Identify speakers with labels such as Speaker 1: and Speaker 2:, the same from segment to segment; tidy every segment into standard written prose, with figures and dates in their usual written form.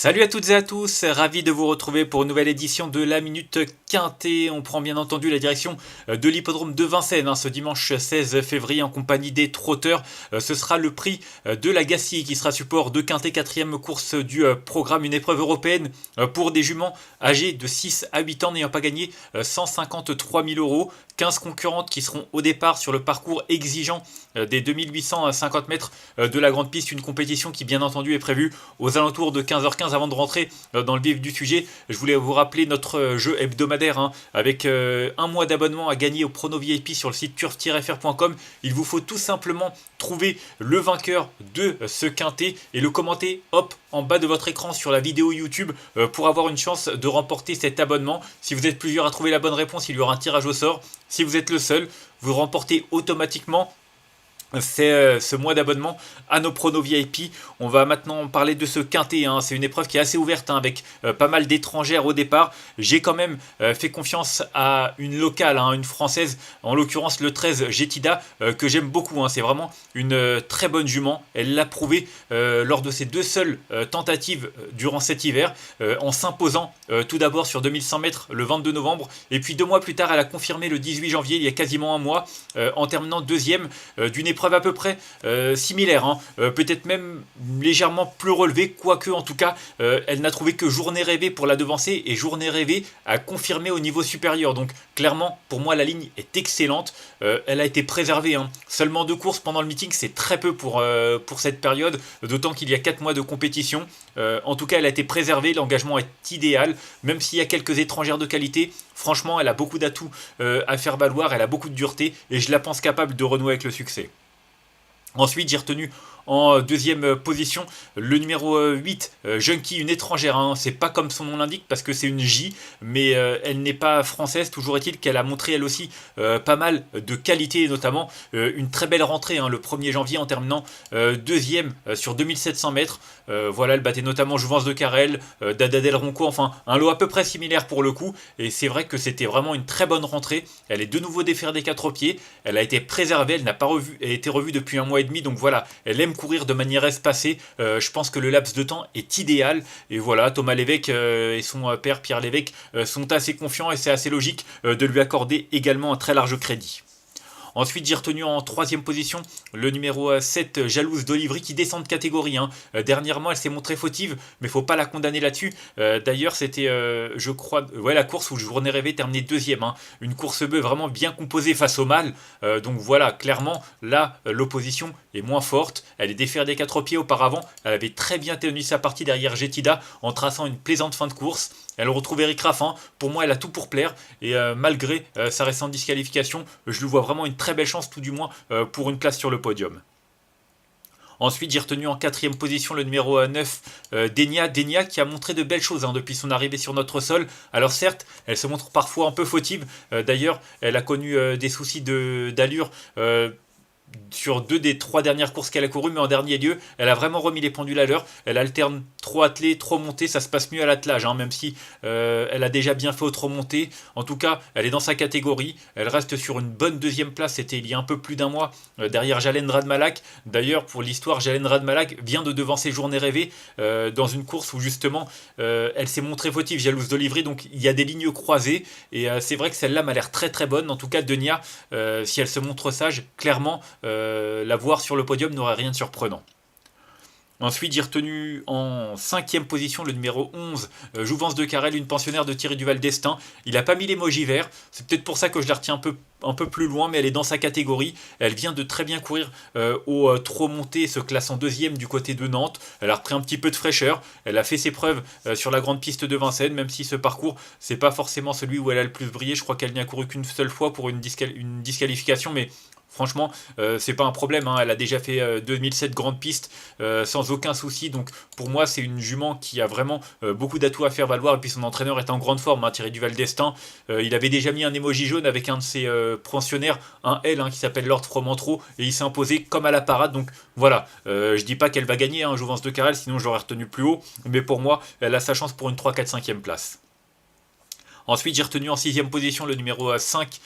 Speaker 1: Salut à toutes et à tous, ravi de vous retrouver pour une nouvelle édition de la Minute Quintée. On prend bien entendu la direction de l'hippodrome de Vincennes ce dimanche 16 février en compagnie des trotteurs. Ce sera le prix de la Gacie qui sera support de Quintée, quatrième course du programme, une épreuve européenne pour des juments âgés de 6 à 8 ans n'ayant pas gagné 153 000 euros. 15 concurrentes qui seront au départ sur le parcours exigeant des 2850 mètres de la grande piste. Une compétition qui bien entendu est prévue aux alentours de 15h15. Avant de rentrer dans le vif du sujet, je voulais vous rappeler notre jeu hebdomadaire avec un mois d'abonnement à gagner au Prono VIP sur le site turf-fr.com. Il vous faut tout simplement trouver le vainqueur de ce quintet et le commenter en bas de votre écran sur la vidéo YouTube pour avoir une chance de remporter cet abonnement. Si vous êtes plusieurs à trouver la bonne réponse, il y aura un tirage au sort. Si vous êtes le seul, vous remportez automatiquement ce mois d'abonnement à nos pronos VIP. On va maintenant parler de ce quintet. C'est une épreuve qui est assez ouverte avec pas mal d'étrangères au départ. J'ai quand même fait confiance à une locale, une française, en l'occurrence le 13 Jetida, que j'aime beaucoup. C'est vraiment une très bonne jument. Elle l'a prouvé lors de ses deux seules tentatives durant cet hiver, en s'imposant tout d'abord sur 2100 mètres le 22 novembre. Et puis 2 mois plus tard, elle a confirmé le 18 janvier, il y a quasiment un mois, en terminant deuxième d'une épreuve à peu près similaire, peut-être même légèrement plus relevée, quoique en tout cas elle n'a trouvé que Journée Rêvée pour la devancer, et Journée Rêvée a confirmé au niveau supérieur. Donc clairement pour moi la ligne est excellente. Elle a été préservée, seulement 2 courses pendant le meeting, c'est très peu pour cette période, d'autant qu'il y a 4 mois de compétition. En tout cas elle a été préservée, l'engagement est idéal, même s'il y a quelques étrangères de qualité. Franchement elle a beaucoup d'atouts à faire valoir, elle a beaucoup de dureté et je la pense capable de renouer avec le succès. Ensuite, j'ai retenu en deuxième position le numéro 8, Junkie, une étrangère. C'est pas comme son nom l'indique parce que c'est une J, mais elle n'est pas française. Toujours est-il qu'elle a montré elle aussi pas mal de qualité, notamment une très belle rentrée le 1er janvier en terminant deuxième sur 2700 mètres. Voilà, elle battait notamment Jouvence de Carrel, Dada Del Ronco, enfin un lot à peu près similaire pour le coup. Et c'est vrai que c'était vraiment une très bonne rentrée. Elle est de nouveau défaire des 4 pieds. Elle a été préservée, elle n'a pas été revue depuis un mois et demi. Donc voilà, elle aime courir de manière espacée. Je pense que le laps de temps est idéal. Et voilà, Thomas Lévesque et son père Pierre Lévesque sont assez confiants et c'est assez logique de lui accorder également un très large crédit. Ensuite, j'ai retenu en 3e position le numéro 7, Jalouse d'Olivry, qui descend de catégorie. Dernièrement, elle s'est montrée fautive, mais il ne faut pas la condamner là-dessus. D'ailleurs, c'était, je crois, la course où Journée Rêvée terminait deuxième. Une course bœuf vraiment bien composée face au mâle. Donc voilà, clairement, là, l'opposition est moins forte. Elle est défaire des 4 pieds auparavant. Elle avait très bien tenu sa partie derrière Jetida en traçant une plaisante fin de course. Elle retrouve Eric Raffin. Pour moi, elle a tout pour plaire. Et malgré sa récente disqualification, je lui vois vraiment une très belle chance, tout du moins, pour une place sur le podium. Ensuite, j'ai retenu en 4e position le numéro 9, Denia. Denia qui a montré de belles choses depuis son arrivée sur notre sol. Alors certes, elle se montre parfois un peu fautive. D'ailleurs, elle a connu des soucis d'allure sur 2 des 3 dernières courses qu'elle a courues, mais en dernier lieu, elle a vraiment remis les pendules à l'heure. Elle alterne trop attelé, trop monté, ça se passe mieux à l'attelage, même si elle a déjà bien fait au trop monté. En tout cas, elle est dans sa catégorie, elle reste sur une bonne 2e place, c'était il y a un peu plus d'un mois, derrière Jalen Radmalak. D'ailleurs, pour l'histoire, Jalen Radmalak vient de devancer Journée Rêvée dans une course où justement elle s'est montrée fautive, Jalouse d'Olivry, donc il y a des lignes croisées, et c'est vrai que celle-là m'a l'air très très bonne. En tout cas, Denia, si elle se montre sage, clairement, la voir sur le podium n'aurait rien de surprenant. Ensuite, j'ai retenu en 5e position le numéro 11, Jouvence de Carrel, une pensionnaire de Thierry Duval d'Estaing. Il n'a pas mis l'émoji vert, c'est peut-être pour ça que je la retiens un peu plus loin, mais elle est dans sa catégorie. Elle vient de très bien courir au trop monté, se classant 2e du côté de Nantes. Elle a repris un petit peu de fraîcheur, elle a fait ses preuves sur la grande piste de Vincennes, même si ce parcours, c'est pas forcément celui où elle a le plus brillé. Je crois qu'elle n'y a couru qu'une seule fois pour une disqualification, mais franchement, c'est pas un problème. Elle a déjà fait 2007 grandes pistes sans aucun souci. Donc pour moi, c'est une jument qui a vraiment beaucoup d'atouts à faire valoir. Et puis son entraîneur est en grande forme, Thierry Duval d'Estaing. Il avait déjà mis un emoji jaune avec un de ses pensionnaires, un L qui s'appelle Lord Fromentro, et il s'est imposé comme à la parade. Donc voilà, je dis pas qu'elle va gagner, Jouvence de Carrel, sinon j'aurais retenu plus haut. Mais pour moi, elle a sa chance pour une 3, 4, 5e place. Ensuite, j'ai retenu en 6e position le numéro 5,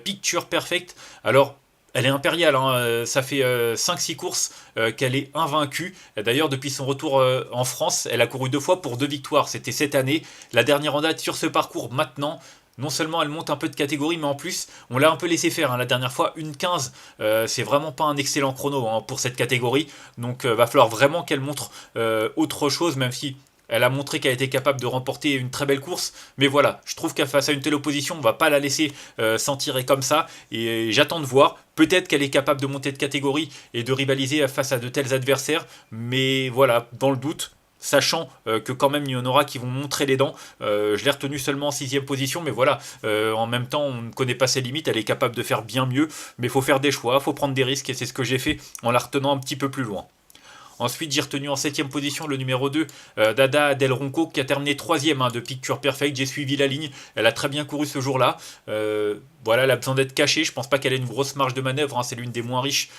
Speaker 1: Picture Perfect. Alors, Elle est impériale, hein, ça fait 5-6 courses qu'elle est invaincue. D'ailleurs, depuis son retour en France, elle a couru 2 fois pour 2 victoires. C'était cette année. La dernière en date sur ce parcours maintenant. Non seulement elle monte un peu de catégorie, mais en plus, on l'a un peu laissé faire. Hein. La dernière fois, 1,15, c'est vraiment pas un excellent chrono hein, pour cette catégorie. Donc, va falloir vraiment qu'elle montre autre chose, même si elle a montré qu'elle était capable de remporter une très belle course. Mais voilà, je trouve qu'à face à une telle opposition, on va pas la laisser s'en tirer comme ça. Et j'attends de voir. Peut-être qu'elle est capable de monter de catégorie et de rivaliser face à de tels adversaires. Mais voilà, dans le doute, sachant que quand même il y en aura qui vont montrer les dents. Je l'ai retenu seulement en 6ème position, mais voilà, en même temps on ne connaît pas ses limites, elle est capable de faire bien mieux, mais il faut faire des choix, il faut prendre des risques, et c'est ce que j'ai fait en la retenant un petit peu plus loin. Ensuite, j'ai retenu en 7ème position le numéro 2, Dada Del Ronco, qui a terminé 3ème de Picture Perfect. J'ai suivi la ligne, elle a très bien couru ce jour-là. Voilà, elle a besoin d'être cachée. Je pense pas qu'elle ait une grosse marge de manœuvre. Hein. C'est l'une des moins riches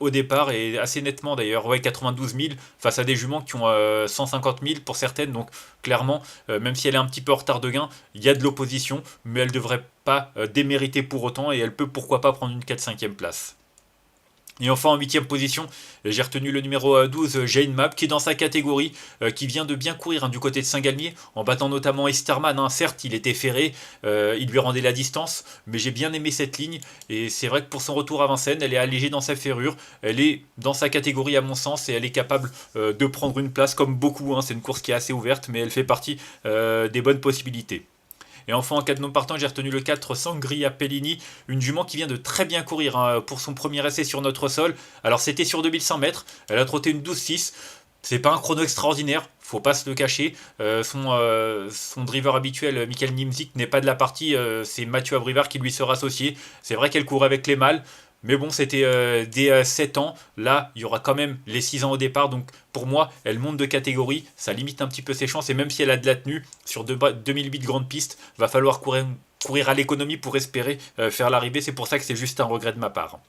Speaker 1: au départ, et assez nettement d'ailleurs. Ouais, 92 000 face à des juments qui ont 150 000 pour certaines. Donc clairement, même si elle est un petit peu en retard de gain, il y a de l'opposition, mais elle devrait pas démériter pour autant, et elle peut pourquoi pas prendre une 4-5e place. Et enfin en 8ème position, j'ai retenu le numéro 12, Jane Map, qui est dans sa catégorie, qui vient de bien courir hein, du côté de Saint-Galmier, en battant notamment Esterman. Hein. Certes, il était ferré, il lui rendait la distance, mais j'ai bien aimé cette ligne. Et c'est vrai que pour son retour à Vincennes, elle est allégée dans sa ferrure, elle est dans sa catégorie à mon sens, et elle est capable de prendre une place comme beaucoup. Hein. C'est une course qui est assez ouverte, mais elle fait partie des bonnes possibilités. Et enfin, en cas de non partant, j'ai retenu le 4, Sangria Pellini, une jument qui vient de très bien courir hein, pour son premier essai sur notre sol. Alors c'était sur 2100 mètres, elle a trotté une 12,6. C'est pas un chrono extraordinaire, faut pas se le cacher. Son driver habituel, Michael Nimzik, n'est pas de la partie, c'est Mathieu Abrivard qui lui sera associé. C'est vrai qu'elle court avec les mâles, mais bon, c'était dès 7 ans. Là, il y aura quand même les 6 ans au départ. Donc pour moi, elle monte de catégorie. Ça limite un petit peu ses chances. Et même si elle a de la tenue sur 2008 grandes pistes, va falloir courir à l'économie pour espérer faire l'arrivée. C'est pour ça que c'est juste un regret de ma part.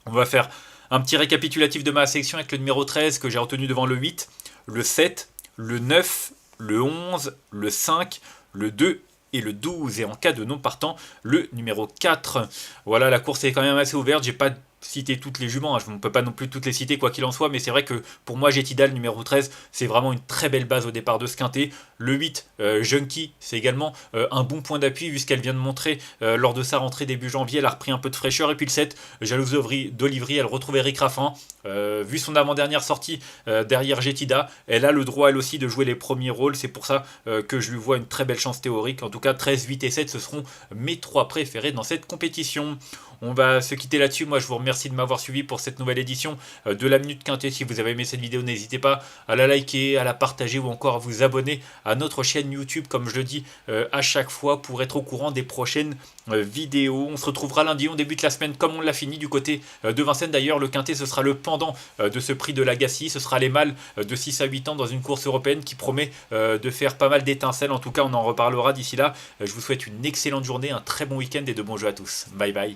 Speaker 1: On va faire un petit récapitulatif de ma sélection avec le numéro 13 que j'ai retenu devant le 8, le 7, le 9, le 11, le 5, le 2 et le 12. Et en cas de non partant, le numéro 4. Voilà, la course est quand même assez ouverte. J'ai pas cité toutes les juments, hein. Je ne peux pas non plus toutes les citer quoi qu'il en soit, mais c'est vrai que pour moi Jetida, le numéro 13, c'est vraiment une très belle base au départ de ce quintet. Le 8, Junkie, c'est également un bon point d'appui vu ce qu'elle vient de montrer lors de sa rentrée début janvier. Elle a repris un peu de fraîcheur. Et puis le 7, Jalouse d'Olivry, elle retrouve Eric Raffin. Vu son avant-dernière sortie derrière Jetida, elle a le droit elle aussi de jouer les premiers rôles. C'est pour ça que je lui vois une très belle chance théorique. En tout cas, 13, 8 et 7, ce seront mes 3 préférés dans cette compétition. On va se quitter là-dessus. Moi, je vous remercie de m'avoir suivi pour cette nouvelle édition de la Minute Quintet. Si vous avez aimé cette vidéo, n'hésitez pas à la liker, à la partager ou encore à vous abonner à notre chaîne YouTube, comme je le dis à chaque fois, pour être au courant des prochaines vidéos. On se retrouvera lundi. On débute la semaine comme on l'a fini du côté de Vincennes. D'ailleurs, le Quintet, ce sera le pendant de ce prix de l'Agassi. Ce sera les mâles de 6 à 8 ans dans une course européenne qui promet de faire pas mal d'étincelles. En tout cas, on en reparlera d'ici là. Je vous souhaite une excellente journée, un très bon week-end et de bons jeux à tous. Bye bye.